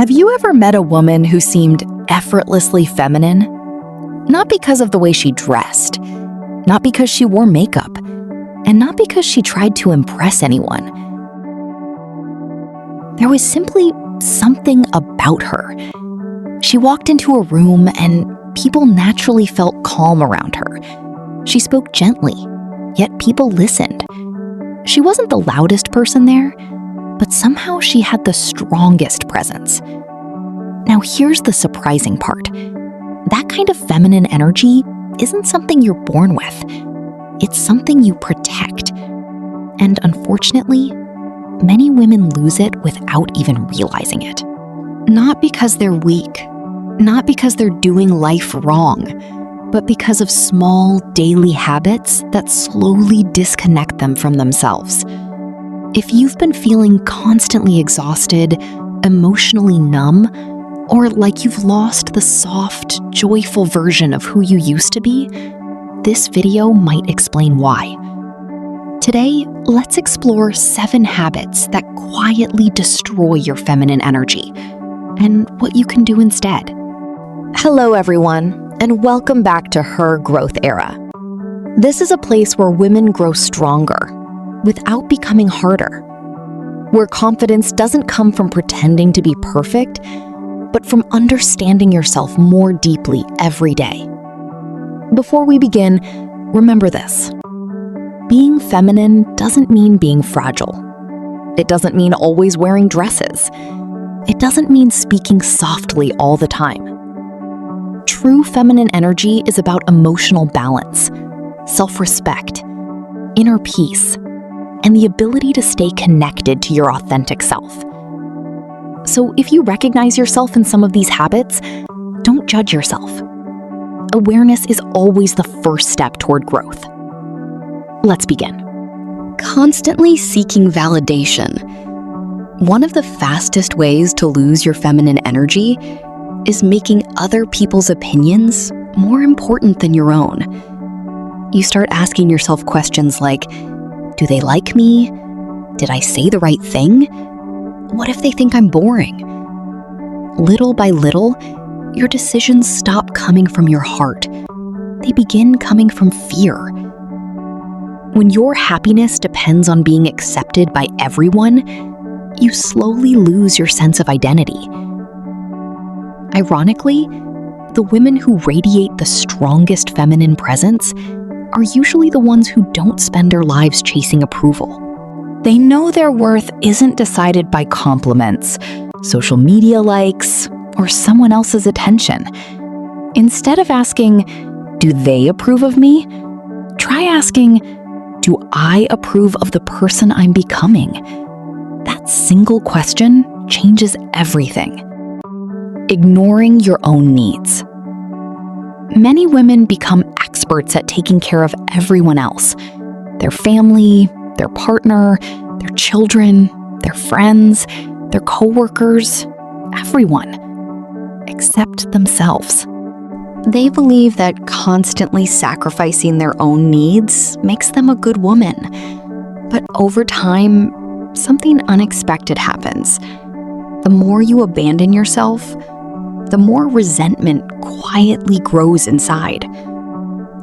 Have you ever met a woman who seemed effortlessly feminine? Not because of the way she dressed, not because she wore makeup, and not because she tried to impress anyone. There was simply something about her. She walked into a room and people naturally felt calm around her. She spoke gently, yet people listened. She wasn't the loudest person there, but somehow she had the strongest presence. Now here's the surprising part. That kind of feminine energy isn't something you're born with. It's something you protect. And unfortunately, many women lose it without even realizing it. Not because they're weak, not because they're doing life wrong, but because of small daily habits that slowly disconnect them from themselves. If you've been feeling constantly exhausted, emotionally numb, or like you've lost the soft, joyful version of who you used to be, this video might explain why. Today, let's explore 7 habits that quietly destroy your feminine energy and what you can do instead. Hello, everyone, and welcome back to Her Growth Era. This is a place where women grow stronger without becoming harder, where confidence doesn't come from pretending to be perfect, but from understanding yourself more deeply every day. Before we begin, remember this. Being feminine doesn't mean being fragile. It doesn't mean always wearing dresses. It doesn't mean speaking softly all the time. True feminine energy is about emotional balance, self-respect, inner peace, and the ability to stay connected to your authentic self. So if you recognize yourself in some of these habits, don't judge yourself. Awareness is always the first step toward growth. Let's begin. Constantly seeking validation. One of the fastest ways to lose your feminine energy is making other people's opinions more important than your own. You start asking yourself questions like, do they like me? Did I say the right thing? What if they think I'm boring? Little by little, your decisions stop coming from your heart. They begin coming from fear. When your happiness depends on being accepted by everyone, you slowly lose your sense of identity. Ironically, the women who radiate the strongest feminine presence are usually the ones who don't spend their lives chasing approval. They know their worth isn't decided by compliments, social media likes, or someone else's attention. Instead of asking, do they approve of me? Try asking, do I approve of the person I'm becoming? That single question changes everything. Ignoring your own needs. Many women become experts at taking care of everyone else. Their family, their partner, their children, their friends, their coworkers, everyone, except themselves. They believe that constantly sacrificing their own needs makes them a good woman. But over time, something unexpected happens. The more you abandon yourself, the more resentment quietly grows inside.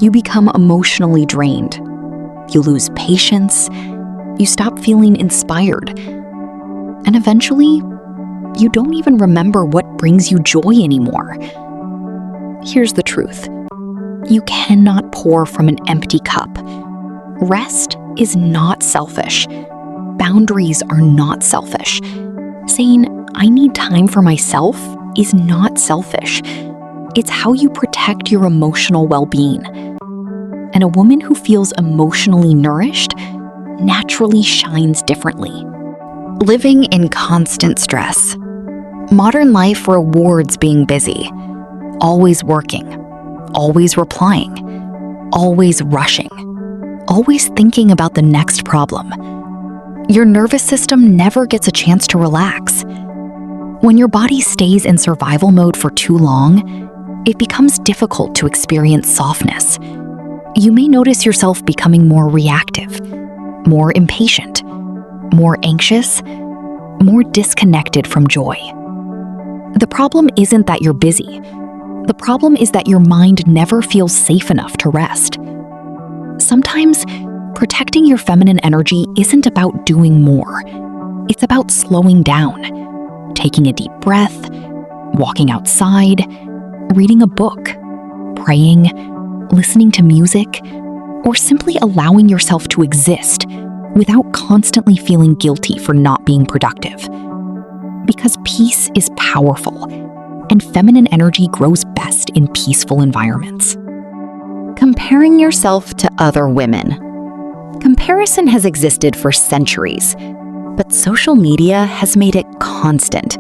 You become emotionally drained. You lose patience. You stop feeling inspired. And eventually, you don't even remember what brings you joy anymore. Here's the truth. You cannot pour from an empty cup. Rest is not selfish. Boundaries are not selfish. Saying, I need time for myself is not selfish. It's how you protect your emotional well-being. And a woman who feels emotionally nourished naturally shines differently. Living in constant stress. Modern life rewards being busy, always working, always replying, always rushing, always thinking about the next problem. Your nervous system never gets a chance to relax. When your body stays in survival mode for too long, it becomes difficult to experience softness. You may notice yourself becoming more reactive, more impatient, more anxious, more disconnected from joy. The problem isn't that you're busy. The problem is that your mind never feels safe enough to rest. Sometimes, protecting your feminine energy isn't about doing more. It's about slowing down, taking a deep breath, walking outside, reading a book, praying, listening to music, or simply allowing yourself to exist without constantly feeling guilty for not being productive. Because peace is powerful, and feminine energy grows best in peaceful environments. Comparing yourself to other women. Comparison has existed for centuries, but social media has made it constant.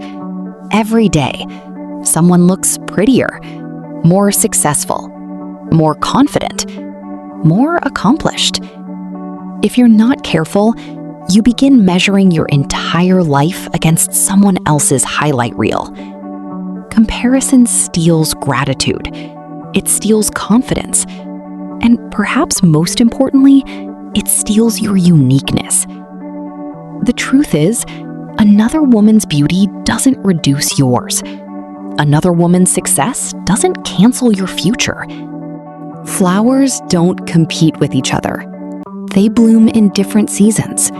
Every day, someone looks prettier, more successful, more confident, more accomplished. If you're not careful, you begin measuring your entire life against someone else's highlight reel. Comparison steals gratitude. It steals confidence. And perhaps most importantly, it steals your uniqueness. The truth is, another woman's beauty doesn't reduce yours. Another woman's success doesn't cancel your future. Flowers don't compete with each other. They bloom in different seasons.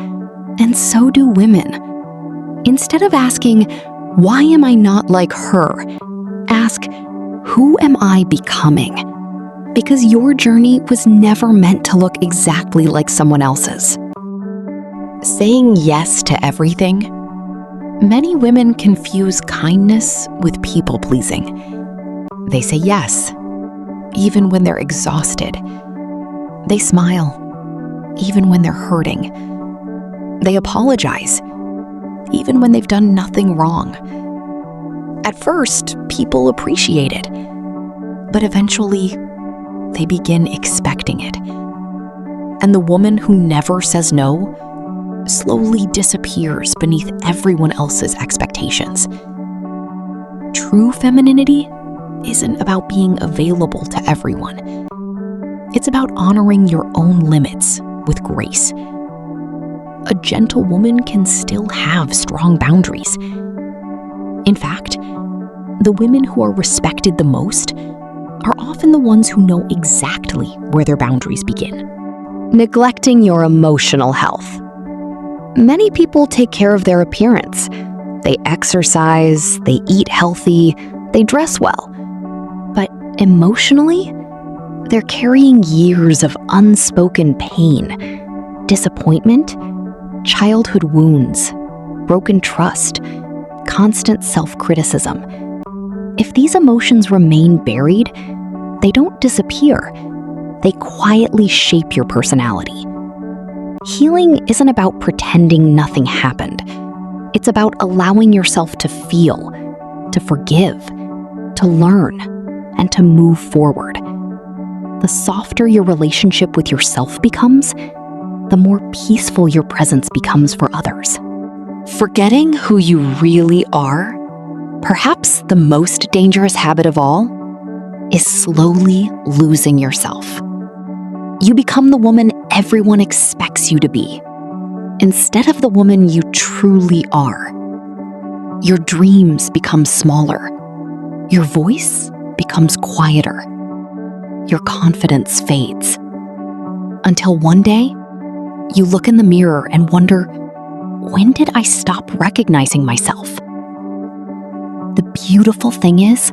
And so do women. Instead of asking, why am I not like her? Ask, who am I becoming? Because your journey was never meant to look exactly like someone else's. Saying yes to everything. Many women confuse kindness with people-pleasing. They say yes, even when they're exhausted. They smile, even when they're hurting. They apologize, even when they've done nothing wrong. At first, people appreciate it, but eventually, they begin expecting it. And the woman who never says no slowly disappears beneath everyone else's expectations. True femininity isn't about being available to everyone. It's about honoring your own limits with grace. A gentle woman can still have strong boundaries. In fact, the women who are respected the most are often the ones who know exactly where their boundaries begin. Neglecting your emotional health. Many people take care of their appearance. They exercise, they eat healthy, they dress well. But emotionally, they're carrying years of unspoken pain, disappointment, childhood wounds, broken trust, constant self-criticism. If these emotions remain buried, they don't disappear. They quietly shape your personality. Healing isn't about pretending nothing happened. It's about allowing yourself to feel, to forgive, to learn, and to move forward. The softer your relationship with yourself becomes, the more peaceful your presence becomes for others. Forgetting who you really are, perhaps the most dangerous habit of all, is slowly losing yourself. You become the woman everyone expects you to be, instead of the woman you truly are. Your dreams become smaller. Your voice becomes quieter. Your confidence fades. Until one day, you look in the mirror and wonder, when did I stop recognizing myself? The beautiful thing is,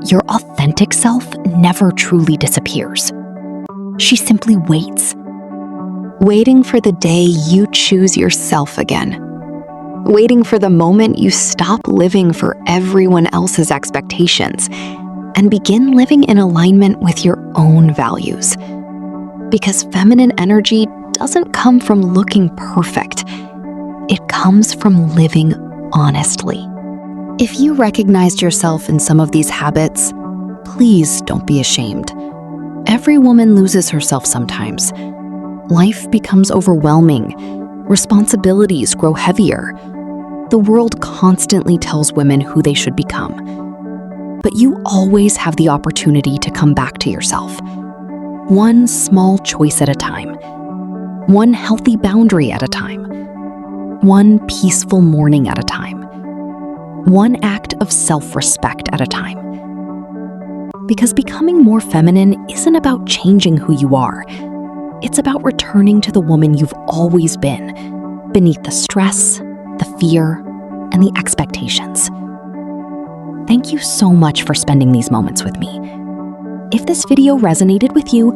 your authentic self never truly disappears. She simply waits, waiting for the day you choose yourself again, waiting for the moment you stop living for everyone else's expectations and begin living in alignment with your own values. Because feminine energy doesn't come from looking perfect. It comes from living honestly. If you recognized yourself in some of these habits, please don't be ashamed. Every woman loses herself sometimes. Life becomes overwhelming. Responsibilities grow heavier. The world constantly tells women who they should become. But you always have the opportunity to come back to yourself. One small choice at a time. One healthy boundary at a time. One peaceful morning at a time. one act of self-respect at a time. Because becoming more feminine isn't about changing who you are. It's about returning to the woman you've always been, beneath the stress, the fear, and the expectations. Thank you so much for spending these moments with me. If this video resonated with you,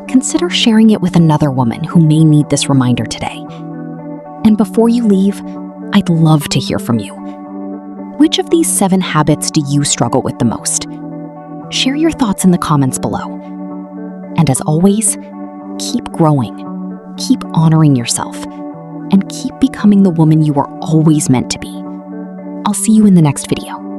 consider sharing it with another woman who may need this reminder today. And before you leave, I'd love to hear from you. Which of these 7 habits do you struggle with the most? Share your thoughts in the comments below. And as always, keep growing, keep honoring yourself, and keep becoming the woman you were always meant to be. I'll see you in the next video.